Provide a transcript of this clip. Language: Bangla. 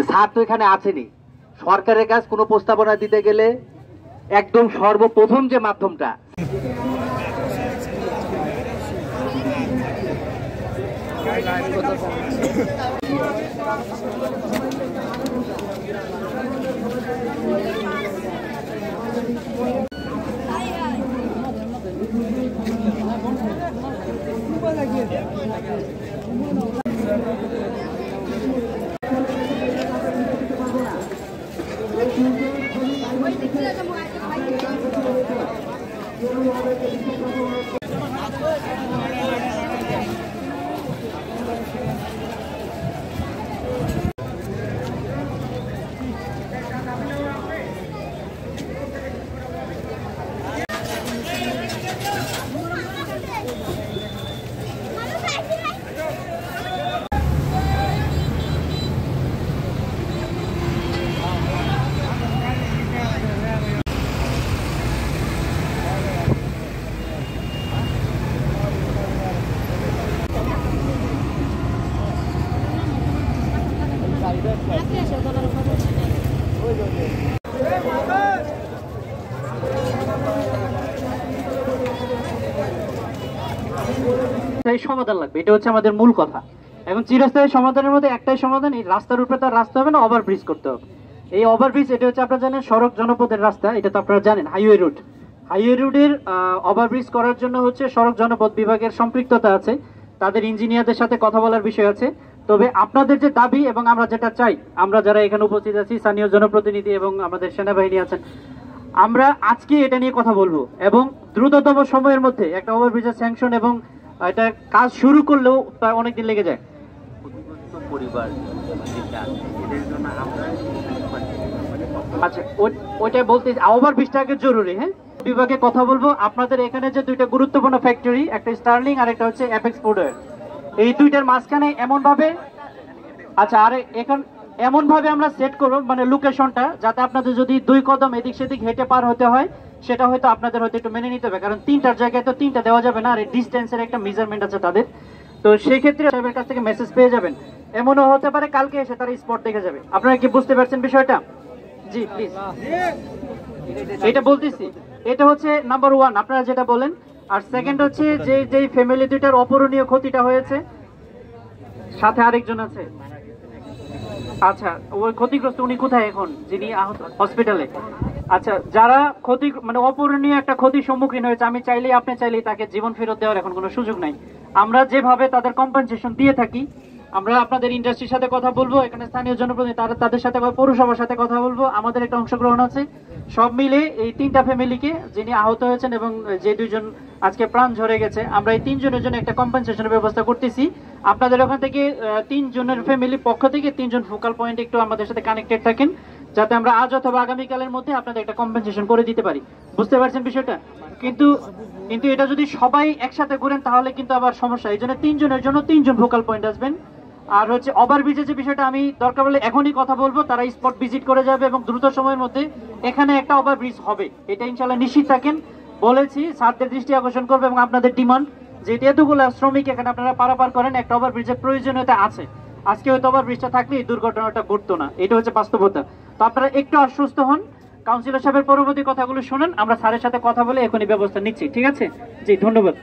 স্যার তো এখানে আছেনি। সরকারের কাছে কোনো প্রস্তাবনা দিতে গেলে একদম সর্বপ্রথম যে মাধ্যমটা সমাধান লাগবে, এটা হচ্ছে আমাদের মূল কথা। এখন চিরস্থায়ী সমাধানের মধ্যে একটাই সমাধান, এই রাস্তার উপরে তার রাস্তা হবে না, ওভারব্রিজ করতে হবে। এই ওভারব্রিজ এটা হচ্ছে আপনারা জানেন সড়ক জনপদের রাস্তা, এটা তো আপনারা জানেন হাইওয়ে রুট। হাইওয়ে রুটের ওভারব্রিজ করার জন্য হচ্ছে সড়ক জনপদ বিভাগের সম্পৃক্ততা আছে, তাদের ইঞ্জিনিয়ারদের সাথে কথা বলার বিষয় আছে। তবে আপনাদের যে দাবি এবং আমরা যেটা চাই, আমরা যারা এখানে উপস্থিত আছি স্থানীয় জনপ্রতিনিধি এবং আমাদের সেনাবাহিনী আছেন, আমরা আজকে এটা নিয়ে কথা বলবো এবং দ্রুততম সময়ের মধ্যে একটা ওভারব্রিজের স্যাংশন এবং এটা কাজ শুরু করলেও প্রায় অনেকদিন লেগে যায়। আচ্ছা ওইটা বলতে ওভারব্রিজটাকে জরুরি, হ্যাঁ বিভাগে কথা বলবো। আপনাদের এখানে যে দুইটা গুরুত্বপূর্ণ ফ্যাক্টরি, একটা স্টার্লিং আর একটা হচ্ছে অ্যাপেক্স ফুডওয়্যার, এই দুইটার মাঝখানে এমন ভাবে, আচ্ছা আর এখন এমন ভাবে আমরা সেট করব মানে লোকেশনটা, যাতে আপনাদের যদি 2 কদম এদিক সেদিক হেঁটে পার হতে হয় সেটা হয়তো আপনাদের হয়তো একটু মেনে নিতে হবে, কারণ 3টার জায়গায় তো 3টা দেওয়া যাবে না, আর ডিস্টেন্সের একটা মেজারমেন্ট আছে তাদের। তো সেই ক্ষেত্রে সাহেবের কাছ থেকে মেসেজ পেয়ে যাবেন, এমনও হতে পারে কালকে এসে তারা স্পট দেখে যাবে। আপনারা কি বুঝতে পারছেন বিষয়টা? জি প্লিজ, এটা বলতেছি, এটা হচ্ছে নাম্বার 1 আপনারা যেটা বলেন। আর সেকেন্ড হচ্ছে যে যেই ফ্যামিলি দুইটার অপূরণীয় ক্ষতিটা হয়েছে, সাথে আরেকজন আছে, আচ্ছা ওই ক্ষতিগ্রস্ত উনি কোথায় এখন, যিনি আহত? হসপিটালে। আচ্ছা যারা ক্ষতি মানে অপূরণীয় একটা ক্ষতির সম্মুখীন হয়েছে, আমি চাইলেই আপনি চাইলেই তাকে জীবন ফেরত দেওয়ার এখন কোনো সুযোগ নাই। আমরা যেভাবে তাদের কম্পেনসেশন দিয়ে থাকি, আমরা আপনাদের ইন্ডাস্ট্রির সাথে কথা বলবো, এখানে স্থানীয় জনপ্রতিনিধি তাদের সাথে পৌরসভার সাথে কথা বলবো, আমাদের একটা অংশগ্রহণ আছে। সব মিলে এই 3টা ফ্যামিলিকে, যিনি আহত হয়েছেন এবং যে 2জন আজকে প্রাণ ঝরে গেছে, আমরা এই 3 জনের জন্য একটা কম্পেনসেশনের ব্যবস্থা করতেছি। আপনাদের ওখান থেকে 3 জনের ফ্যামিলির পক্ষ থেকে 3 জন ফোকাল পয়েন্ট একটু আমাদের সাথে কানেক্টেড থাকেন, যাতে আমরা আজ অথবা আগামীকালের মধ্যে আপনাদের একটা কম্পেনসেশন করে দিতে পারি। বুঝতে পারছেন বিষয়টা? কিন্তু এটা যদি সবাই একসাথে করেন তাহলে কিন্তু আবার সমস্যা, এই জন্য 3 জনের জন্য 3 জন ফোকাল পয়েন্ট আসবেন। আর হচ্ছে ওভারব্রিজের যে বিষয়টা, আমি দরকার হলে এখনই কথা বলবো, তারা স্পট ভিজিট করে যাবে এবং দ্রুত সময়ের মধ্যে এখানে একটা ওভারব্রিজ হবে, এটা ইনশাআল্লাহ নিশ্চিত থাকেন। বলেছি স্যারদের দৃষ্টি আকর্ষণ করবে এবং আপনাদের ডিমান্ড যে এতগুলো শ্রমিক এখানে আপনারা পারাপার করেন, একটা ওভারব্রিজের প্রয়োজনীয়তা আছে। আজকে হয়তো ওভারব্রিজটা থাকলে এই দুর্ঘটনাটা ঘটতো না, এটা হচ্ছে বাস্তবতা। তো আপনারা একটু আশ্বস্ত হন, কাউন্সিলর সাহেবের পরবর্তী কথাগুলো শুনেন, আমরা স্যারের সাথে কথা বলে এখনই ব্যবস্থা নিচ্ছি, ঠিক আছে? জি ধন্যবাদ।